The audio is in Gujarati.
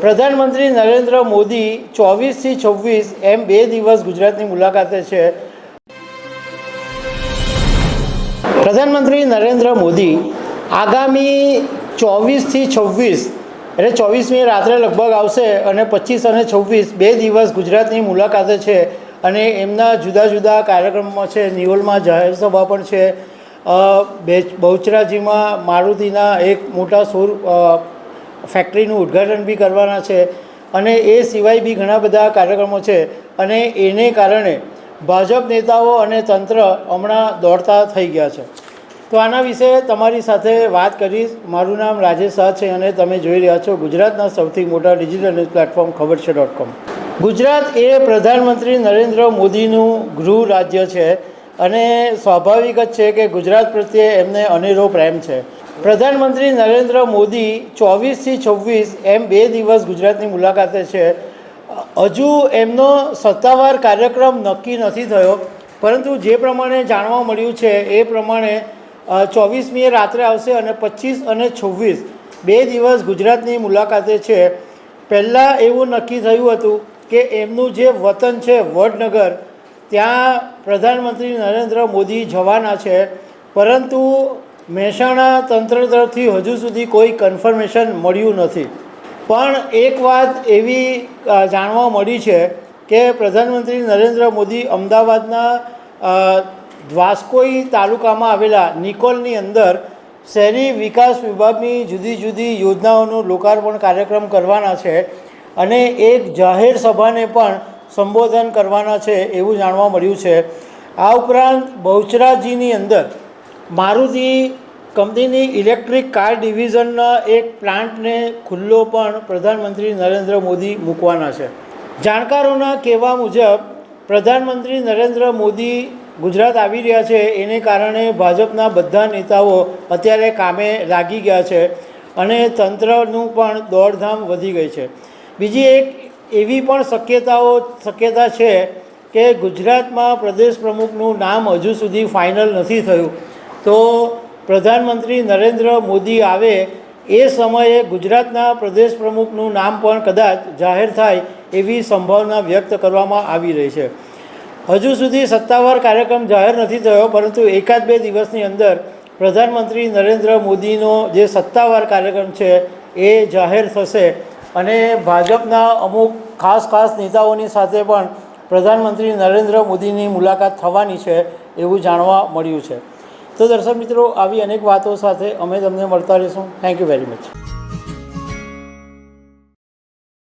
પ્રધાનમંત્રી નરેન્દ્ર મોદી 24થી 26 એમ 2 દિવસ ગુજરાતની મુલાકાતે છે। પ્રધાનમંત્રી નરેન્દ્ર મોદી આગામી 24થી 26 એટલે 24મી રાત્રે લગભગ આવશે અને 25 અને 26 2 દિવસ ગુજરાતની મુલાકાતે છે અને એમના જુદા જુદા કાર્યક્રમો છે। નિહોલમાં જાહેર સભા પણ છે, બહુચરાજીમાં મારુતિના એક મોટા ફેક્ટરીનું ઉદ્ઘાટન બી કરવાના છે અને એ સિવાય બી ઘણા બધા કાર્યક્રમો છે અને એને કારણે ભાજપ નેતાઓ અને તંત્ર હમણાં દોડતા થઈ ગયા છે। તો આના વિશે તમારી સાથે વાત કરીશ। મારું નામ રાજેશ શાહ છે અને તમે જોઈ રહ્યા છો ગુજરાતના સૌથી મોટા ડિજિટલ ન્યૂઝ પ્લેટફોર્મ ખબરછે.com। ગુજરાત એ પ્રધાનમંત્રી નરેન્દ્ર મોદીનું ગૃહ રાજ્ય છે અને સ્વાભાવિક જ છે કે ગુજરાત પ્રત્યે એમને અનેરો પ્રેમ છે। પ્રધાનમંત્રી નરેન્દ્ર મોદી 24થી 26 એમ 2 દિવસ ગુજરાતની મુલાકાતે છે। હજુ એમનો સત્તાવાર કાર્યક્રમ નક્કી નથી થયો, પરંતુ જે પ્રમાણે જાણવા મળ્યું છે એ પ્રમાણે 24મીએ રાત્રે આવશે અને 25 અને 26 2 દિવસ ગુજરાતની મુલાકાતે છે। પહેલાં એવું નક્કી થયું હતું કે એમનું જે વતન છે વડનગર, ત્યાં પ્રધાનમંત્રી નરેન્દ્ર મોદી જવાના છે, પરંતુ મહેસાણા તંત્ર તરફથી હજુ સુધી કોઈ કન્ફર્મેશન મળ્યું નથી। પણ એક વાત એવી જાણવા મળી છે કે પ્રધાનમંત્રી નરેન્દ્ર મોદી અમદાવાદના વાસ્કોઈ તાલુકામાં આવેલા નિકોલની અંદર શહેરી વિકાસ વિભાગની જુદી જુદી યોજનાઓનું લોકાર્પણ કાર્યક્રમ કરવાના છે અને એક જાહેર સભાને પણ સંબોધન કરવાના છે એવું જાણવા મળ્યું છે। આ ઉપરાંત બહુચરાજીની અંદર મારુતિ કંપનીની ઇલેક્ટ્રિક કાર ડિવિઝનના એક પ્લાન્ટને ખુલ્લો પણ પ્રધાનમંત્રી નરેન્દ્ર મોદી મૂકવાના છે। જાણકારોના કહેવા મુજબ પ્રધાનમંત્રી નરેન્દ્ર મોદી ગુજરાત આવી રહ્યા છે એને કારણે ભાજપના બધા નેતાઓ અત્યારે કામે લાગી ગયા છે અને તંત્રનું પણ દોડધામ વધી ગઈ છે। બીજી એક એવી પણ શક્યતા છે કે ગુજરાતમાં પ્રદેશ પ્રમુખનું નામ હજુ સુધી ફાઇનલ નથી થયું, તો પ્રધાનમંત્રી નરેન્દ્ર મોદી આવે એ સમયે ગુજરાતના પ્રદેશ પ્રમુખનું નામ પણ કદાચ જાહેર થાય એવી સંભાવના વ્યક્ત કરવામાં આવી રહી છે। હજુ સુધી સત્તાવાર કાર્યક્રમ જાહેર નથી થયો, પરંતુ 1-2 દિવસની અંદર પ્રધાનમંત્રી નરેન્દ્ર મોદીનો જે સત્તાવાર કાર્યક્રમ છે એ જાહેર થશે અને ભાજપના અમુક ખાસ નેતાઓની સાથે પણ પ્રધાનમંત્રી નરેન્દ્ર મોદીની મુલાકાત થવાની છે એવું જાણવા મળ્યું છે। તો દર્શક મિત્રો, આવી અનેક વાતો સાથે અમે તમને મળતા રહીશું। Thank you very much.